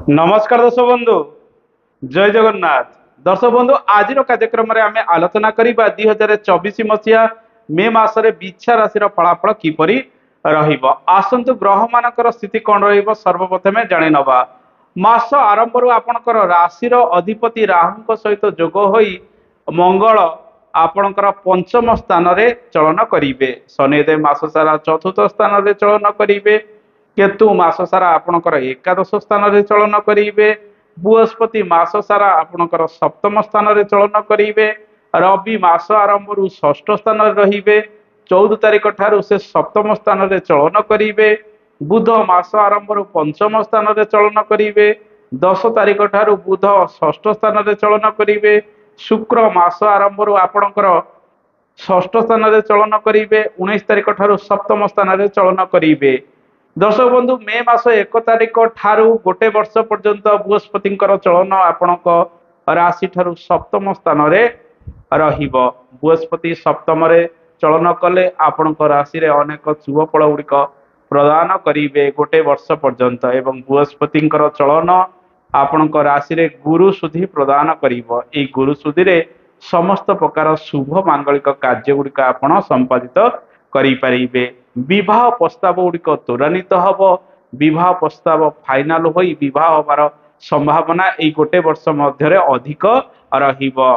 नमस्कार दर्शक बंधु जय जगन्नाथ। दर्शक बंधु आज कार्यक्रम में आम आलोचना करवा 2024 मसीहा मे मासरे बिछा राशि फलाफल किपरि आसतु ग्रह मान स्थिति कौन सर्वप्रथमे जाणी नवा। मास आरंभ आपणकर राशि अधिपति राहु सहित जोग होई मंगल आपणकर पंचम स्थान रे चलन करिवे। शनिदेव मास सारा चतुर्थ स्थान रे चलन करिवे। केतु मास सारा आपणकर एकादश स्थान रे चलन करिवे। बृहस्पति मास सारा आपणकर सप्तम स्थान रे चलन करिवे। रवि मास आरंभ षष्ठ स्थान रे रहिबे। 14 तारिख ठारू से सप्तम स्थान रे चलन करिवे। बुध मास आरंभ पंचम स्थान रे चलन करिवे। 10 तारिख ठारू बुध षष्ठ स्थान रे चलन करिवे। शुक्र मास आरंभ आपणकर षष्ठ स्थान रे चलन करिवे। 19 तारिख ठारू सप्तम स्थान रे चलन करिवे। दर्शक बंधु मे मास 1 तारिख ठारू गोटे वर्ष पर्यंत बृहस्पति चलन आपणक राशि ठारू सप्तम स्थान रे रहिबो। बृहस्पति सप्तम रे चलन कले आपणक राशि रे अनेक शुभ फल गुड़िक प्रदान करिवे गोटे वर्ष पर्यंत। एवं बृहस्पति चलन आपणक राशि रे गुरु सुधि प्रदान करिवो। ए गुरु सुधि रे समस्त प्रकार शुभ मांगलिक कार्य गुड़िक आपण संपादित करि परिबे। विवाह प्रस्ताव गुड़िक त्वरान्वित हब। विवाह प्रस्ताव फाइनाल होई विवाह होबार संभावना एई गोटे वर्ष मध्य अधिक रहिबो।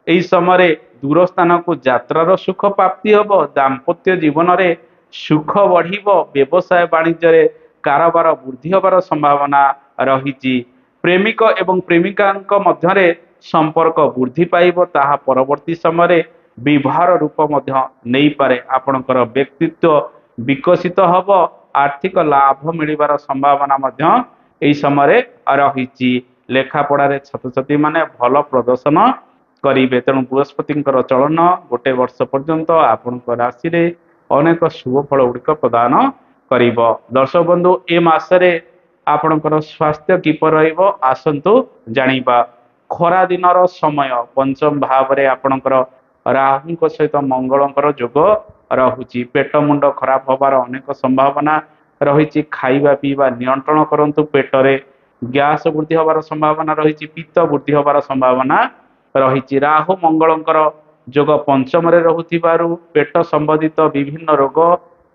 एई समय दूर स्थान को यात्रार सुख प्राप्ति हब। दाम्पत्य जीवन रे सुख बढ़िबो। व्यवसाय वाणिज्य रे कारोबार वृद्धि होबार संभावना रहिछि। प्रेमिक एवं प्रेमिका मध्य रे संपर्क वृद्धि पाइबो। ताहा परवर्ती समय विवाहर रूप मध्य नहीं पारे। आपणकर व्यक्तित्व विकसित हब। आर्थिक लाभ मिलिबार संभावना मध्य एई समय रहिछि। लेखापढ़ा रे छात्र छात्री माने भल प्रदर्शन करिवे। तेणु बृहस्पति चलन गोटे वर्ष पर्यंत आपणक राशि रे अनेक शुभ फल गुड़िक प्रदान करिवो। दर्शक बंधु ए मासरे आपणकर स्वास्थ्य किपर रहिबो आसंतु जानिबा। खरा दिनर समय पंचम भाव रे आपणकर राहु सहित मंगलंकर जोग रहुची। पेट मुंड खराब होबार अनेक संभावना रही। खाइबा पीवा नियंत्रण करंतु। पेटरे गैस वृद्धि होबार संभावना रही। पित्त वृद्धि होबार संभावना रही। राहु मंगलंकर जोग पंचम रे रहुथिबारु पेट संबंधित विभिन्न रोग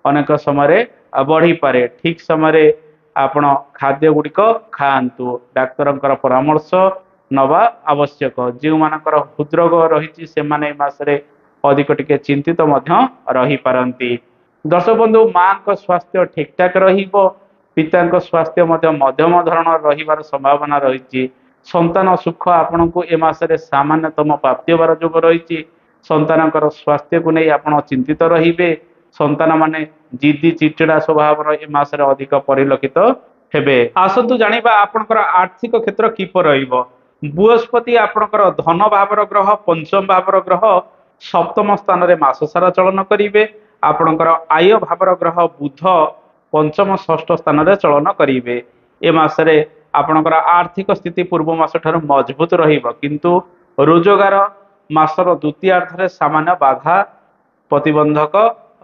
अनेक समय बढ़ी पारे। ठीक समय आपण खाद्य गुड़िक खाआंतु। डाक्तरंकर परामर्श नवा आवश्यक। जो मानकर हृदरोग रही से माने मासरे अधिक टिके चिंतित मध्य रही पारंती। दर्शक बंधु मां को स्वास्थ्य ठीक ठाक रहिबो। पिता स्वास्थ्य मध्य मध्यम धरण रहिबार संभावना रही। संतान सुख आपन को ए मासरे सामान्यतम प्राप्ति होबार जोग रही। संतानकर स्वास्थ्य को नहीं आपण चिंतित रहिबे। संतान माने जिद्दी चिड़चिड़ा स्वभाव ए मासरे अधिक परिलक्षित हेबे। आसतु जानिबा आपनकर आर्थिक क्षेत्र किपर रहिबो। बृहस्पति आपणकर धन भावर ग्रह पंचम भावर ग्रह सप्तम स्थान रे मास सारा चलन करिवे। आपणकर आय भावर ग्रह बुध पंचम षष्ठ स्थान रे चलन करिवे। ए मासरे आपणकर आर्थिक स्थिति पूर्व मास ठाରୁ मजबूत रहिबो। किंतु रोजगार मासर द्वितीयार्ध रे सामान्य बाधा प्रतिबंधक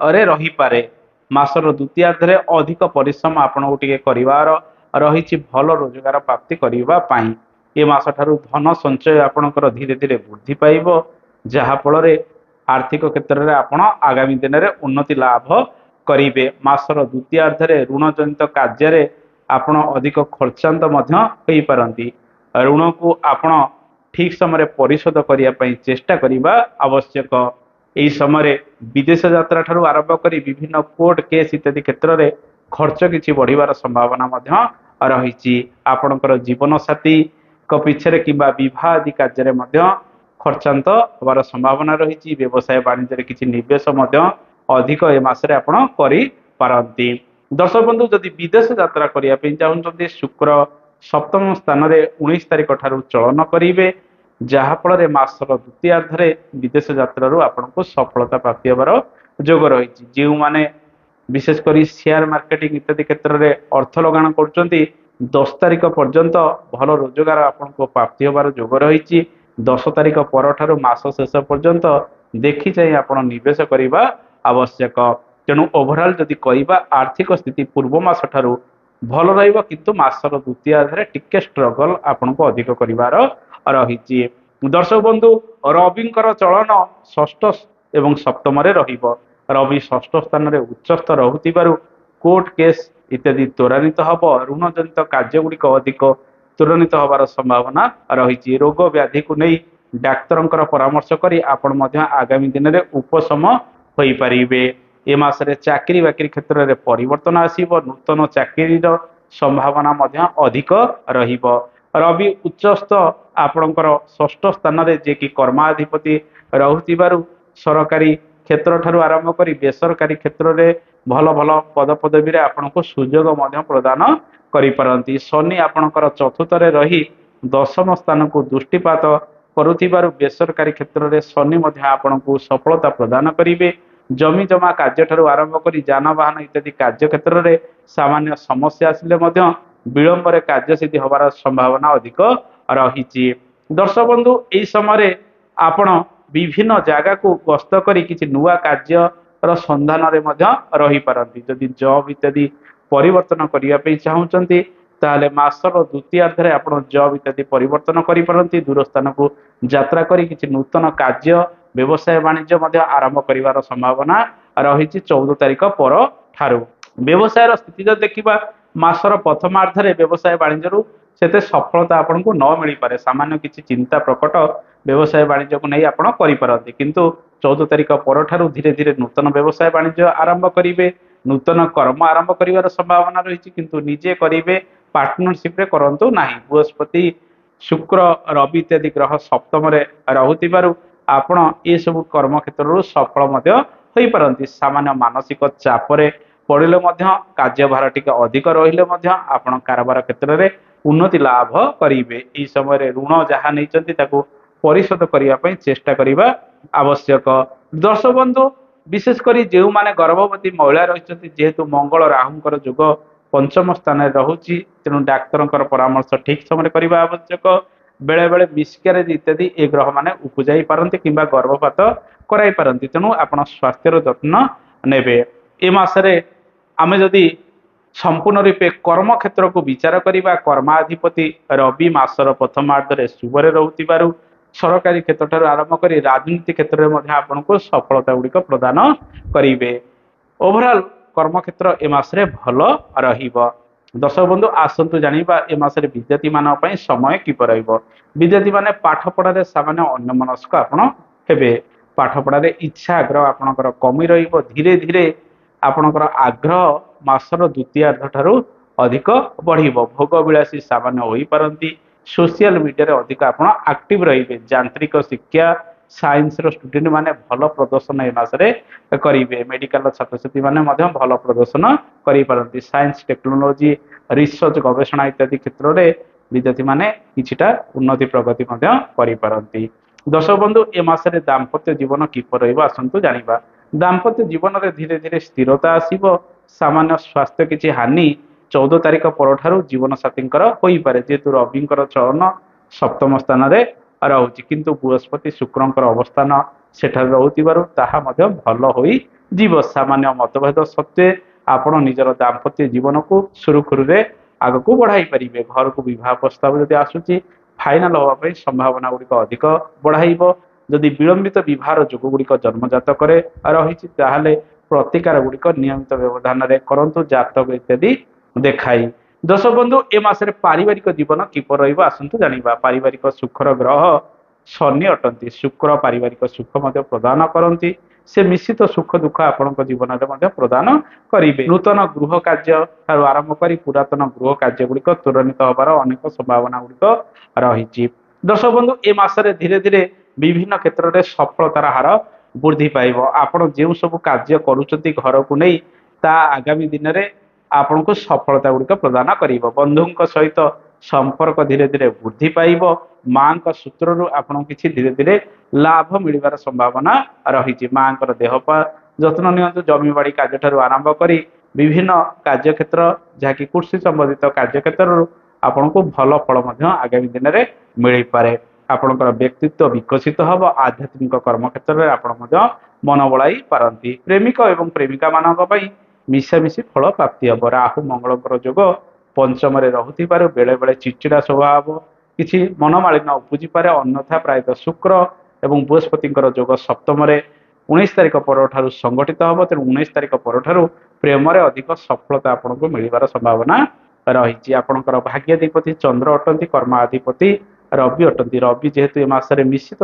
रे रही पारे। मासर द्वितीयार्ध रे अधिक परिश्रम आपन टिके करिवार रहिछि भल रोजगार प्राप्ति करिवा पई। ए मास ठारू धन संचय आपणकर धीरे धीरे वृद्धि पाइबो। जहा फल आर्थिक क्षेत्र में आपण आगामी दिन में उन्नति लाभ करिवे। मासर द्वितीयार्ध रे ऋण जनित कार्य आपण अधिक खर्चांत मध्य होई पारंती। ऋण को आपण ठीक समय परिशोध करिया पई चेष्टा करिबा आवश्यक। एही समय विदेश यात्रा ठारू आरंभ करी विभिन्न कोर्ट केस इत्यादि क्षेत्र में खर्च किछि बढ़िबार संभावना मध्य रहिछि। आपणकर जीवन साथी को पिछरे किबा विवाह आदि कार्य मध्य खर्चांत होबार संभावना रही। व्यवसाय वाणिज्य किसी निवेश अधिक ए मासरे आपण करि पारंती। दर्शक बंधु जदि विदेश यात्रा करिया पे चाहउछन्ती शुक्र सप्तम स्थान रे 19 तारिख ठारू चलन करिवे। जहा फल रे मासर द्वितीयार्ध रे विदेश यात्रा रु आपण को सफलता प्राप्ति होबार जोग रही। जो माने विशेष करी शेयर मार्केटिंग इत्यादि क्षेत्र में अर्थ लगान करछन्ती 10 तारिख पर्यंत भल रोजगार आपण को प्राप्ति होबार जोग रही। 10 तारिख पर ठारू मास शेष पर्यंत देखि चाहिए आपण निवेश करिबा आवश्यक। तेणु ओभरऑल जदि कहबा आर्थिक स्थिति पूर्व मास ठारू ଭଲ ରହିବ, କିନ୍ତୁ ମାସର ଦ୍ୱିତୀୟାର୍ଧରେ ଟିକେ ଷ୍ଟ୍ରଗଲ ଆପଣଙ୍କୁ ଅଧିକ କରିବାର ରହିଛି। ଦର୍ଶକ ବନ୍ଧୁ, ରବିଙ୍କର ଚଳନ ଷଷ୍ଠ ଏବଂ ସପ୍ତମରେ ରହିବ। ରବି ଷଷ୍ଠ ସ୍ଥାନରେ ଉଚ୍ଚସ୍ଥ ରହୁଥିବାରୁ କୋର୍ଟ କେସ୍ ଇତ୍ୟାଦି ତ୍ୱରାନ୍ୱିତ ହେବ। ଋଣଜନିତ କାର୍ଯ୍ୟ ଗୁଡ଼ିକ ଅଧିକ ତ୍ୱରାନ୍ୱିତ ହେବାର ସମ୍ଭାବନା ରହିଛି। ରୋଗ ବ୍ୟାଧିକୁ ନେଇ ଡାକ୍ତରଙ୍କର ପରାମର୍ଶ କରି ଆପଣ ମଧ୍ୟ ଆଗାମୀ ଦିନରେ ଉପଶମ ହୋଇପାରିବେ। ଏ ମାସରେ ଚାକିରି ବାକିରି କ୍ଷେତ୍ରରେ ପରିବର୍ତ୍ତନ ଆସିବ। ନୂତନ ଚାକିରିର ସମ୍ଭାବନା ମଧ୍ୟ ଅଧିକ ରହିବ। ରବି ଉଚ୍ଚସ୍ଥ ଆପଣଙ୍କର ଷଷ୍ଠ ସ୍ଥାନରେ, ଯିଏକି କର୍ମାଧିପତି ରହୁଥିବାରୁ ସରକାରୀ କ୍ଷେତ୍ର ଠାରୁ ଆରମ୍ଭ କରି ବେସରକାରୀ କ୍ଷେତ୍ରରେ ଭଲ ଭଲ ପଦପଦବୀରେ ଆପଣଙ୍କୁ ସୁଯୋଗ ମଧ୍ୟ ପ୍ରଦାନ କରିପାରନ୍ତି। ଶନି ଆପଣଙ୍କର ଚତୁର୍ଥରେ ରହି ଦଶମ ସ୍ଥାନକୁ ଦୃଷ୍ଟିପାତ କରୁଥିବାରୁ ବେସରକାରୀ କ୍ଷେତ୍ରରେ ଶନି ମଧ୍ୟ ଆପଣଙ୍କୁ ସଫଳତା ପ୍ରଦାନ କରିବେ। ଜମି ଜମା କାର୍ଯ୍ୟଠାରୁ ଆରମ୍ଭ କରି ଯାନବାହନ ଇତ୍ୟାଦି କାର୍ଯ୍ୟ କ୍ଷେତ୍ରରେ ସାମାନ୍ୟ ସମସ୍ୟା ଆସିଲେ ମଧ୍ୟ ବିଳମ୍ବରେ କାର୍ଯ୍ୟସିଦ୍ଧି ହେବାର ସମ୍ଭାବନା ଅଧିକ ରହିଛି। ଦର୍ଶକ ବନ୍ଧୁ, ଏହି ସମୟରେ ଆପଣ ବିଭିନ୍ନ ଜାଗାକୁ ଗସ୍ତ କରି କିଛି ନୂଆ କାର୍ଯ୍ୟର ସନ୍ଧାନରେ ମଧ୍ୟ ରହିପାରନ୍ତି। ଯଦି ଜବ୍ ଇତ୍ୟାଦି ପରିବର୍ତ୍ତନ କରିବା ପାଇଁ ଚାହୁଁଛନ୍ତି, ତାହେଲେ ମାସର ଦ୍ୱିତୀୟାର୍ଧରେ ଆପଣ ଜବ୍ ଇତ୍ୟାଦି ପରିବର୍ତ୍ତନ କରିପାରନ୍ତି। ଦୂର ସ୍ଥାନକୁ ଯାତ୍ରା କରି କିଛି ନୂତନ କାର୍ଯ୍ୟ, ବ୍ୟବସାୟ ବାଣିଜ୍ୟ ମଧ୍ୟ ଆରମ୍ଭ କରିବାର ସମ୍ଭାବନା ରହିଛି 14 ତାରିଖ ପରଠାରୁ। ବ୍ୟବସାୟର ସ୍ଥିତି ଯଦି ଦେଖିବା, ମାସର ପ୍ରଥମାର୍ଦ୍ଧରେ ବ୍ୟବସାୟ ବାଣିଜ୍ୟରୁ ସେତେ ସଫଳତା ଆପଣଙ୍କୁ ନ ମିଳିପାରେ। ସାମାନ୍ୟ କିଛି ଚିନ୍ତା ପ୍ରକଟ ବ୍ୟବସାୟ ବାଣିଜ୍ୟକୁ ନେଇ ଆପଣ କରିପାରନ୍ତି, କିନ୍ତୁ 14 ତାରିଖ ପରଠାରୁ ଧୀରେ ଧୀରେ ନୂତନ ବ୍ୟବସାୟ ବାଣିଜ୍ୟ ଆରମ୍ଭ କରିବେ। ନୂତନ କର୍ମ ଆରମ୍ଭ କରିବାର ସମ୍ଭାବନା ରହିଛି, କିନ୍ତୁ ନିଜେ କରିବେ, ପାର୍ଟନରସିପରେ କରନ୍ତୁ ନାହିଁ। ବୃହସ୍ପତି, ଶୁକ୍ର, ରବି ଇତ୍ୟାଦି ଗ୍ରହ ସପ୍ତମରେ ରହୁଥିବାରୁ ଆପଣ ଏସବୁ କର୍ମ କ୍ଷେତ୍ରରୁ ସଫଳ ମଧ୍ୟ ହୋଇପାରନ୍ତି। ସାମାନ୍ୟ ମାନସିକ ଚାପରେ ପଡ଼ିଲେ ମଧ୍ୟ, କାର୍ଯ୍ୟଭାର ଟିକେ ଅଧିକ ରହିଲେ ମଧ୍ୟ ଆପଣ କାରବାର କ୍ଷେତ୍ରରେ ଉନ୍ନତି ଲାଭ କରିବେ। ଏହି ସମୟରେ ଋଣ ଯାହା ନେଇଛନ୍ତି ତାକୁ ପରିଶୋଧ କରିବା ପାଇଁ ଚେଷ୍ଟା କରିବା ଆବଶ୍ୟକ। ଦର୍ଶକ ବନ୍ଧୁ, ବିଶେଷ କରି ଯେଉଁମାନେ ଗର୍ଭବତୀ ମହିଳା ରହିଛନ୍ତି, ଯେହେତୁ ମଙ୍ଗଳ ରାହୁଙ୍କର ଯୋଗ ପଞ୍ଚମ ସ୍ଥାନରେ ରହୁଛି, ତେଣୁ ଡାକ୍ତରଙ୍କର ପରାମର୍ଶ ଠିକ ସମୟରେ କରିବା ଆବଶ୍ୟକ। ବେଳେ ବେଳେ ମିସକ୍ୟାରେଜ ଇତ୍ୟାଦି ଏ ଗ୍ରହମାନେ ଉପୁଜାଇ ପାରନ୍ତି କିମ୍ବା ଗର୍ଭପାତ କରାଇ ପାରନ୍ତି, ତେଣୁ ଆପଣ ସ୍ୱାସ୍ଥ୍ୟର ଯତ୍ନ ନେବେ। ଏ ମାସରେ ଆମେ ଯଦି ସମ୍ପୂର୍ଣ୍ଣ ରୂପେ କର୍ମ କ୍ଷେତ୍ରକୁ ବିଚାର କରିବା, କର୍ମାଧିପତି ରବି ମାସର ପ୍ରଥମାର୍ଦ୍ଧରେ ଶୁଭରେ ରହୁଥିବାରୁ ସରକାରୀ କ୍ଷେତ୍ରଠାରୁ ଆରମ୍ଭ କରି ରାଜନୀତି କ୍ଷେତ୍ରରେ ମଧ୍ୟ ଆପଣଙ୍କୁ ସଫଳତା ଗୁଡ଼ିକ ପ୍ରଦାନ କରିବେ। ଓଭରଅଲ୍ କର୍ମକ୍ଷେତ୍ର ଏ ମାସରେ ଭଲ ରହିବ। ଦର୍ଶକ ବନ୍ଧୁ, ଆସନ୍ତୁ ଜାଣିବା ଏ ମାସରେ ବିଦ୍ୟାର୍ଥୀମାନଙ୍କ ପାଇଁ ସମୟ କିପରି ରହିବ। ବିଦ୍ୟାର୍ଥୀମାନେ ପାଠ ପଢ଼ାରେ ସାମାନ୍ୟ ଅନ୍ୟମନସ୍କ ଆପଣ ହେବେ। ପାଠପଢ଼ାରେ ଇଚ୍ଛା ଆଗ୍ରହ ଆପଣଙ୍କର କମି ରହିବ। ଧୀରେ ଧୀରେ ଆପଣଙ୍କର ଆଗ୍ରହ ମାସର ଦ୍ୱିତୀୟାର୍ଧ ଠାରୁ ଅଧିକ ବଢ଼ିବ। ଭୋଗ ବିଳାସୀ ସାମାନ୍ୟ ହୋଇପାରନ୍ତି। ସୋସିଆଲ ମିଡ଼ିଆରେ ଅଧିକ ଆପଣ ଆକ୍ଟିଭ ରହିବେ। ଯାନ୍ତ୍ରିକ ଶିକ୍ଷା, ସାଇନ୍ସର ଷ୍ଟୁଡେଣ୍ଟ ମାନେ ଭଲ ପ୍ରଦର୍ଶନ ଏ ମାସରେ କରିବେ। ମେଡିକାଲର ଛାତ୍ରଛାତ୍ରୀ ମାନେ ମଧ୍ୟ ଭଲ ପ୍ରଦର୍ଶନ କରିପାରନ୍ତି। ସାଇନ୍ସ, ଟେକ୍ନୋଲୋଜି, ରିସର୍ଚ୍ଚ, ଗବେଷଣା ଇତ୍ୟାଦି କ୍ଷେତ୍ରରେ ବିଦ୍ୟାର୍ଥୀମାନେ କିଛିଟା ଉନ୍ନତି ପ୍ରଗତି ମଧ୍ୟ କରିପାରନ୍ତି। ଦର୍ଶକ ବନ୍ଧୁ, ଏ ମାସରେ ଦାମ୍ପତ୍ୟ ଜୀବନ କିପରି ରହିବ ଆସନ୍ତୁ ଜାଣିବା। ଦାମ୍ପତ୍ୟ ଜୀବନରେ ଧୀରେ ଧୀରେ ସ୍ଥିରତା ଆସିବ। ସାମାନ୍ୟ ସ୍ୱାସ୍ଥ୍ୟ କିଛି ହାନି 14 ତାରିଖ ପରଠାରୁ ଜୀବନସାଥୀଙ୍କର ହୋଇପାରେ, ଯେହେତୁ ରବିଙ୍କର ଚଳନ ସପ୍ତମ ସ୍ଥାନରେ ରହୁଛି, କିନ୍ତୁ ବୃହସ୍ପତି ଶୁକ୍ରଙ୍କର ଅବସ୍ଥାନ ସେଠାରେ ରହୁଥିବାରୁ ତାହା ମଧ୍ୟ ଭଲ ହୋଇଯିବ। ସାମାନ୍ୟ ମତଭେଦ ସତ୍ତ୍ୱେ ଆପଣ ନିଜର ଦାମ୍ପତ୍ୟ ଜୀବନକୁ ସୁରୁଖୁରୁରେ ଆଗକୁ ବଢ଼ାଇ ପାରିବେ। ଘରକୁ ବିବାହ ପ୍ରସ୍ତାବ ଯଦି ଆସୁଛି, ଫାଇନାଲ ହେବା ପାଇଁ ସମ୍ଭାବନା ଗୁଡ଼ିକ ଅଧିକ ବଢ଼ାଇବ। ଯଦି ବିଳମ୍ବିତ ବିବାହର ଯୋଗ ଗୁଡ଼ିକ ଜନ୍ମଜାତ କରେ ରହିଛି, ତାହେଲେ ପ୍ରତିକାର ଗୁଡ଼ିକ ନିୟମିତ ବ୍ୟବଧାନରେ କରନ୍ତୁ, ଜାତକ ଇତ୍ୟାଦି ଦେଖାଇ। ଦର୍ଶକ ବନ୍ଧୁ, ଏ ମାସରେ ପାରିବାରିକ ଜୀବନ କିପରି ରହିବ ଆସନ୍ତୁ ଜାଣିବା। ପାରିବାରିକ ସୁଖର ଗ୍ରହ ଶନି ଅଟନ୍ତି। ଶୁକ୍ର ପାରିବାରିକ ସୁଖ ମଧ୍ୟ ପ୍ରଦାନ କରନ୍ତି। ସେ ମିଶ୍ରିତ ସୁଖ ଦୁଃଖ ଆପଣଙ୍କ ଜୀବନରେ ମଧ୍ୟ ପ୍ରଦାନ କରିବେ। ନୂତନ ଗୃହ କାର୍ଯ୍ୟ ଠାରୁ ଆରମ୍ଭ କରି ପୁରାତନ ଗୃହ କାର୍ଯ୍ୟ ଗୁଡ଼ିକ ତ୍ୱରାନ୍ୱିତ ହେବାର ଅନେକ ସମ୍ଭାବନା ଗୁଡ଼ିକ ରହିଛି। ଦର୍ଶକ ବନ୍ଧୁ, ଏ ମାସରେ ଧୀରେ ଧୀରେ ବିଭିନ୍ନ କ୍ଷେତ୍ରରେ ସଫଳତାର ହାର ବୃଦ୍ଧି ପାଇବ। ଆପଣ ଯେଉଁ ସବୁ କାର୍ଯ୍ୟ କରୁଛନ୍ତି ଘରକୁ ନେଇ, ତାହା ଆଗାମୀ ଦିନରେ ଆପଣଙ୍କୁ ସଫଳତା ଗୁଡ଼ିକ ପ୍ରଦାନ କରିବ। ବନ୍ଧୁଙ୍କ ସହିତ ସମ୍ପର୍କ ଧୀରେ ଧୀରେ ବୃଦ୍ଧି ପାଇବ। ମାଙ୍କ ସୂତ୍ରରୁ ଆପଣଙ୍କୁ କିଛି ଧୀରେ ଧୀରେ ଲାଭ ମିଳିବାର ସମ୍ଭାବନା ରହିଛି। ମାଙ୍କର ଦେହ ଯତ୍ନ ନିଅନ୍ତୁ। ଜମିବାଡ଼ି କାର୍ଯ୍ୟଠାରୁ ଆରମ୍ଭ କରି ବିଭିନ୍ନ କାର୍ଯ୍ୟକ୍ଷେତ୍ର, ଯାହାକି କୃଷି ସମ୍ବନ୍ଧିତ କାର୍ଯ୍ୟକ୍ଷେତ୍ରରୁ ଆପଣଙ୍କୁ ଭଲ ଫଳ ମଧ୍ୟ ଆଗାମୀ ଦିନରେ ମିଳିପାରେ। ଆପଣଙ୍କର ବ୍ୟକ୍ତିତ୍ୱ ବିକଶିତ ହେବ। ଆଧ୍ୟାତ୍ମିକ କର୍ମକ୍ଷେତ୍ରରେ ଆପଣ ମଧ୍ୟ ମନ ବଳାଇ ପାରନ୍ତି। ପ୍ରେମିକ ଏବଂ ପ୍ରେମିକା ମାନଙ୍କ ପାଇଁ ମିଶାମିଶି ଫଳ ପ୍ରାପ୍ତି ହେବ। ରାହୁ ମଙ୍ଗଳଙ୍କର ଯୋଗ ପଞ୍ଚମରେ ରହୁଥିବାରୁ ବେଳେ ବେଳେ ଚିଡ଼ଚିଡ଼ା ସ୍ୱଭାବ କିଛି ମନମାଳିନ୍ୟ ଉପୁଜିପାରେ। ଅନ୍ୟଥା ପ୍ରାୟତଃ ଶୁକ୍ର ଏବଂ ବୃହସ୍ପତିଙ୍କର ଯୋଗ ସପ୍ତମରେ 19 ତାରିଖ ପରଠାରୁ ସଂଗଠିତ ହେବ। ତେଣୁ 19 ତାରିଖ ପରଠାରୁ ପ୍ରେମରେ ଅଧିକ ସଫଳତା ଆପଣଙ୍କୁ ମିଳିବାର ସମ୍ଭାବନା ରହିଛି। ଆପଣଙ୍କର ଭାଗ୍ୟାଧିପତି ଚନ୍ଦ୍ର ଅଟନ୍ତି, କର୍ମାଧିପତି ରବି ଅଟନ୍ତି। ରବି ଯେହେତୁ ଏ ମାସରେ ନିଶ୍ଚିତ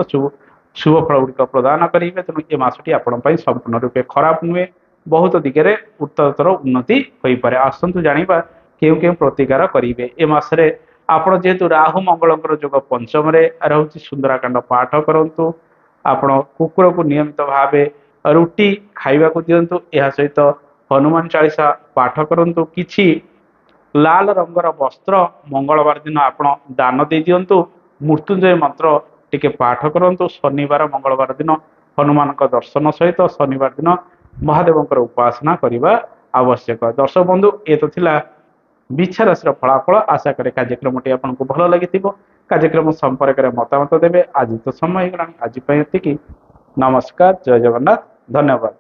ଶୁଭ ଫଳ ଗୁଡ଼ିକ ପ୍ରଦାନ କରିବେ, ତେଣୁ ଏ ମାସଟି ଆପଣଙ୍କ ପାଇଁ ସମ୍ପୂର୍ଣ୍ଣ ରୂପେ ଖରାପ ନୁହେଁ, ବହୁତ ଦିଗରେ ଉତ୍ତରତର ଉନ୍ନତି ହୋଇପାରେ। ଆସନ୍ତୁ ଜାଣିବା କେଉଁ କେଉଁ ପ୍ରତିକାର କରିବେ ଏ ମାସରେ। ଆପଣ ଯେହେତୁ ରାହୁ ମଙ୍ଗଳଙ୍କର ଯୋଗ ପଞ୍ଚମରେ ରହୁଛି, ସୁନ୍ଦରାକାଣ୍ଡ ପାଠ କରନ୍ତୁ। ଆପଣ କୁକୁରକୁ ନିୟମିତ ଭାବେ ରୁଟି ଖାଇବାକୁ ଦିଅନ୍ତୁ। ଏହା ସହିତ ହନୁମାନ ଚାଳିଶା ପାଠ କରନ୍ତୁ। କିଛି ଲାଲ ରଙ୍ଗର ବସ୍ତ୍ର ମଙ୍ଗଳବାର ଦିନ ଆପଣ ଦାନ ଦେଇ ଦିଅନ୍ତୁ। ମୃତ୍ୟୁଞ୍ଜୟ ମନ୍ତ୍ର ଟିକେ ପାଠ କରନ୍ତୁ। ଶନିବାର ମଙ୍ଗଳବାର ଦିନ ହନୁମାନଙ୍କ ଦର୍ଶନ ସହିତ ଶନିବାର ଦିନ ମହାଦେବଙ୍କର ଉପାସନା କରିବା ଆବଶ୍ୟକ। ଦର୍ଶକ ବନ୍ଧୁ, ଏ ତ ଥିଲା ବିଛା ରାଶିର ଫଳାଫଳ। ଆଶା କରେ କାର୍ଯ୍ୟକ୍ରମଟି ଆପଣଙ୍କୁ ଭଲ ଲାଗିଥିବ। କାର୍ଯ୍ୟକ୍ରମ ସମ୍ପର୍କରେ ମତାମତ ଦେବେ। ଆଜି ତ ସମୟ ହେଇଗଲାଣି, ଆଜି ପାଇଁ ଏତିକି। ନମସ୍କାର, ଜୟ ଜଗନ୍ନାଥ, ଧନ୍ୟବାଦ।